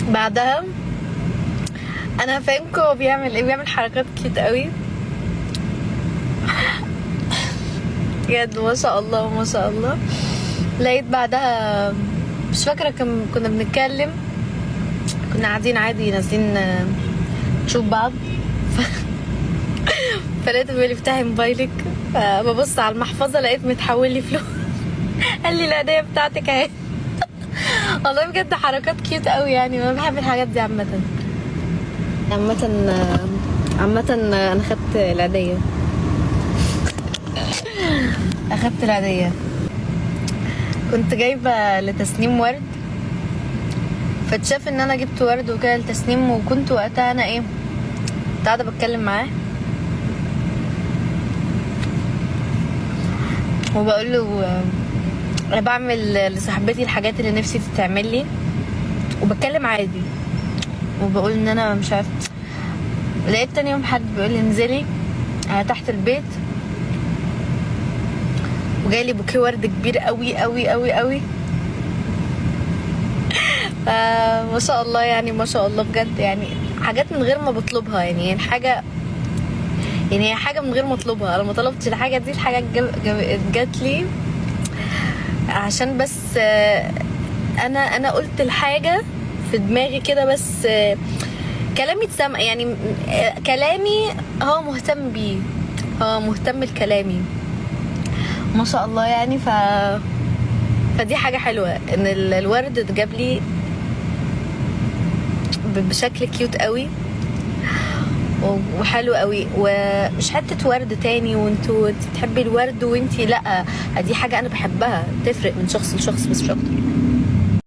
بعدها انا فاهمكم هو بيعمل ايه، بيعمل حركات كيوت قوي بجد، ما شاء الله ما شاء الله. لقيت بعدها مش فاكره كنا بنتكلم، كنا قاعدين عادي نازلين نشوف بعض فلقيته بيقول لي افتحي موبايلك، فببص على المحفظه لقيت متحول لي فلوس قال لي الهديه بتاعتك اهي والله بجد حركات كيوت قوي يعني، انا بحب الحاجات دي عامه. عامة انا خدت العيدية اخدت العيدية. كنت جايبة لتسنيم ورد، فاتشاف ان انا جبت ورد وكده لتسنيم، وكنت وقتها انا ايه كنت قاعدة بتكلم معاه وبقول له انا بعمل لصاحبتي الحاجات اللي نفسي تتعمل لي، وبتكلم عادي وبقول ان انا مش عارف. لقيت تاني يوم حد بيقول لي انزلي تحت البيت، وجايلي بوكيه ورد كبير قوي قوي قوي قوي ما شاء الله يعني، ما شاء الله بجد يعني، حاجات من غير ما بطلبها يعني الحاجه، يعني هي حاجه من غير ما اطلبها، انا ما طلبتش الحاجه دي، الحاجه جات لي عشان بس انا قلت الحاجه في دماغي كده، بس كلامي اتسمع يعني، كلامي هو مهتم بيه، هو مهتم لكلامي ما شاء الله يعني. فدي حاجه حلوه ان الورد اتجاب لي بشكل كيوت قوي وحلو قوي، ومش حته ورد تاني وانت بتحبي الورد وانتي لا، دي حاجه انا بحبها، تفرق من شخص لشخص بس مش اكتر.